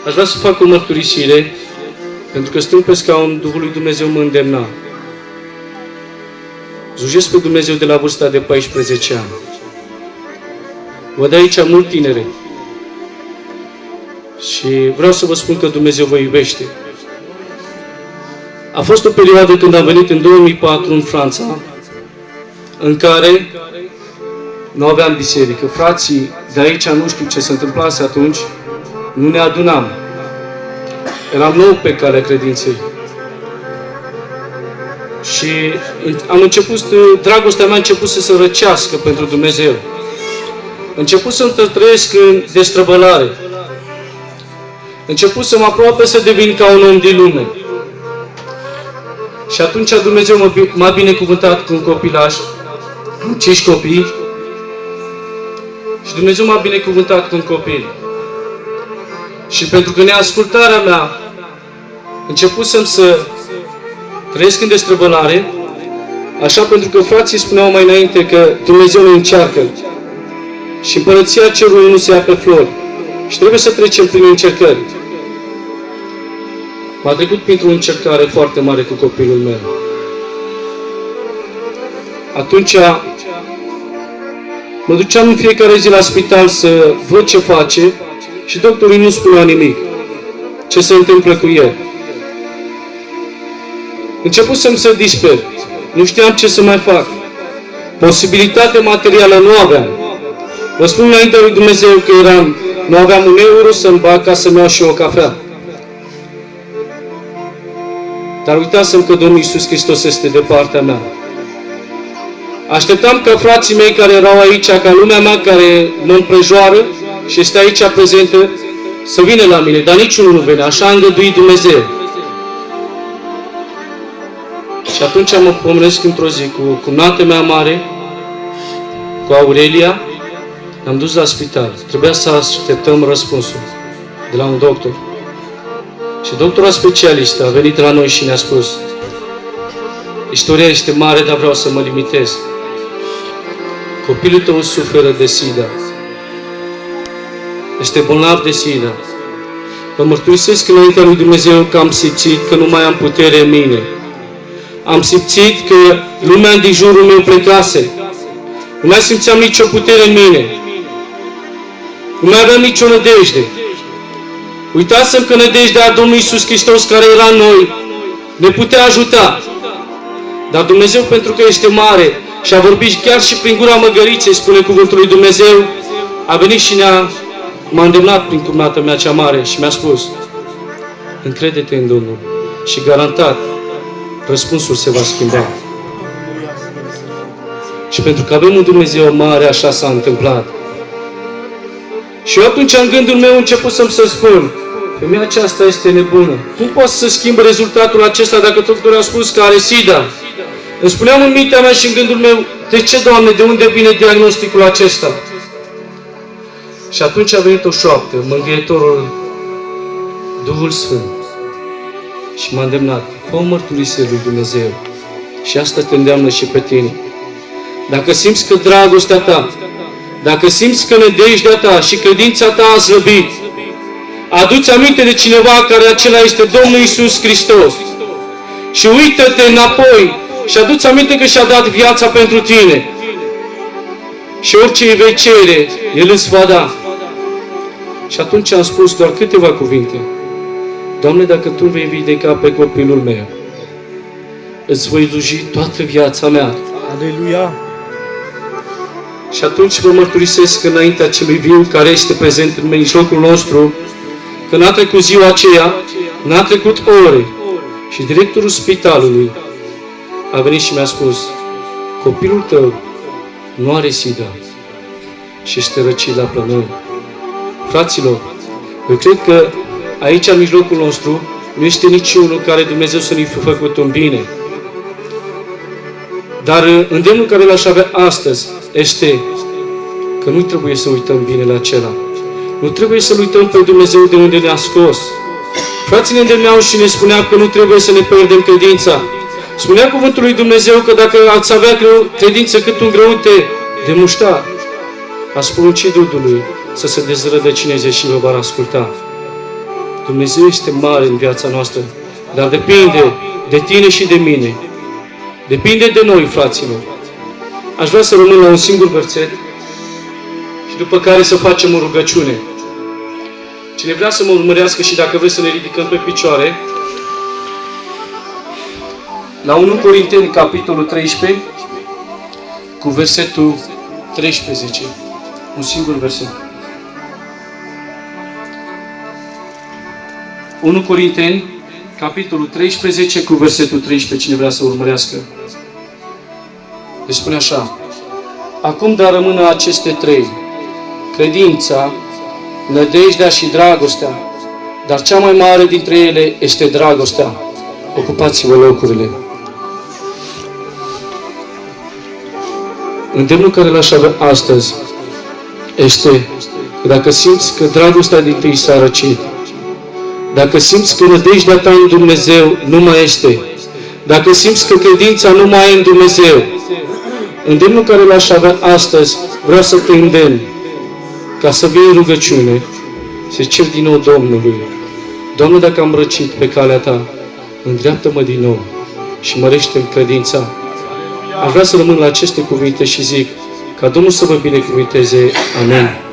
Aș vrea să fac o mărturisire, pentru că stând pe scaun, Duhul lui Dumnezeu mă îndemna. Slujesc pe Dumnezeu de la vârsta de 14 ani. Văd aici mult tinere. Și vreau să vă spun că Dumnezeu vă iubește. A fost o perioadă când am venit în 2004 în Franța, în care nu aveam biserică. Frații de aici, nu știu ce se întâmplase atunci, nu ne adunam. Eram nou pe calea credinței. Și am început, dragostea mea a început să se răcească pentru Dumnezeu. Început să trăiesc în destrăbălare. Început să mă aproape să devin ca un om din lume. Și atunci Dumnezeu m-a binecuvântat cu un copilaș, cu 5 copii. Și Dumnezeu m-a binecuvântat cu un copil. Și pentru că neascultarea mea începusem să trăiesc în destrăbălare, așa pentru că frații spuneau mai înainte că Dumnezeu ne încearcă și împărăția cerului nu se ia pe flori și trebuie să trecem prin încercări. M-a trecut printr-o încercare foarte mare cu copilul meu. Atunci mă duceam în fiecare zi la spital să văd ce face și doctorii nu spuneau nimic. Ce se întâmplă cu el. Începusem să disper. Nu știam ce să mai fac. Posibilitate materială nu aveam. Vă spun înaintea lui Dumnezeu că nu aveam un euro să-mi bag ca să-mi iau și o cafea. Dar uitasem că Domnul Iisus Hristos este de partea mea. Așteptam ca frații mei care erau aici, ca lumea mea care mă împrejoară și este aici prezentă, să vină la mine, dar niciunul nu venea. Așa a îngăduit Dumnezeu. Și atunci mă pomenesc într-o zi cu cumnata mea mare, cu Aurelia, am dus la spital. Trebuia să așteptăm răspunsul de la un doctor. Și doctora specialistă a venit la noi și ne-a spus: istoria este mare, dar vreau să mă limitez. Copilul tău suferă de SIDA. Este bolnav de SIDA. Vă mărturisesc înaintea lui Dumnezeu că am simțit că nu mai am putere în mine. Am simțit că lumea din jurul meu plecase. Nu mai simțeam nicio putere în mine. Nu mai aveam nicio nădejde. Uitasem că nădejdea Domnului Iisus Hristos care era în noi ne putea ajuta. Dar Dumnezeu, pentru că este mare și a vorbit chiar și prin gura măgăriței, spune cuvântul lui Dumnezeu, a venit și m-a îndemnat prin cumnata mea cea mare și mi-a spus: încrede-te în Domnul și garantat răspunsul se va schimba. Și pentru că avem un Dumnezeu mare, așa s-a întâmplat. Și eu atunci în gândul meu începusem să spun: femeia aceasta este nebună. Cum poate să schimbe rezultatul acesta dacă doctorul a spus că are SIDA? Îmi spuneam în mintea mea și în gândul meu: de ce, Doamne, de unde vine diagnosticul acesta? Și atunci a venit o șoaptă, Mângâietorul, Duhul Sfânt. Și m-a îndemnat: fă o mărturisire lui Dumnezeu. Și asta te îndeamnă și pe tine. Dacă simți că dragostea ta, dacă simți că nădejdea ta și credința ta a slăbit, adu-ți aminte de cineva care acela este Domnul Iisus Hristos. Și uită-te înapoi și adu-ți aminte că și-a dat viața pentru tine. Și orice îi vei cere, El îți va da. Și atunci am spus doar câteva cuvinte: Doamne, dacă Tu vei vindeca pe copilul meu, îți voi sluji toată viața mea. Aleluia! Și atunci vă mărturisesc înaintea celui viu care este prezent în mijlocul nostru, că n-a trecut ziua aceea, n-a trecut ore, și directorul spitalului a venit și mi-a spus: copilul tău nu are SIDA și este răcit la plămâni. Fraților, eu cred că aici, în mijlocul nostru, nu este niciunul care Dumnezeu să ne fi făcut un bine. Dar îndemnul care l-aș avea astăzi este că nu trebuie să uităm binele acela. Nu trebuie să-L uităm pe Dumnezeu de unde ne-a scos. Frații ne îndemneau și ne spuneau că nu trebuie să ne pierdem credința. Spunea cuvântul lui Dumnezeu că dacă ați avea credință cât un grăunte de muștar, ați porunci dudului să se dezrădăcineze și vă va asculta. Dumnezeu este mare în viața noastră, dar depinde de tine și de mine. Depinde de noi, fraților. Aș vrea să rămân la un singur verset și după care să facem o rugăciune. Cine vrea să mă urmărească și dacă vreți să ne ridicăm pe picioare, la 1 Corinteni, capitolul 13, cu versetul 13. Un singur verset. 1 Corinteni, capitolul 13, cu versetul 13, cine vrea să urmărească. Deci spune așa: acum dar rămână aceste trei: credința, nădejdea și dragostea, dar cea mai mare dintre ele este dragostea. Ocupați-vă locurile. Îndemnul care l-aș avea astăzi este că dacă simți că dragostea din tâi s-a răcit, dacă simți că nădejdea ta în Dumnezeu nu mai este, dacă simți că credința nu mai e în Dumnezeu, îndemnul care l-aș avea astăzi, vreau să te îndemn ca să vii în rugăciune, să ceri din nou Domnului: Doamne, dacă am răcit pe calea Ta, îndreaptă-mă din nou și mărește-mi credința. Aș vrea să rămân la aceste cuvinte și zic ca Domnul să vă binecuvinteze. Amen.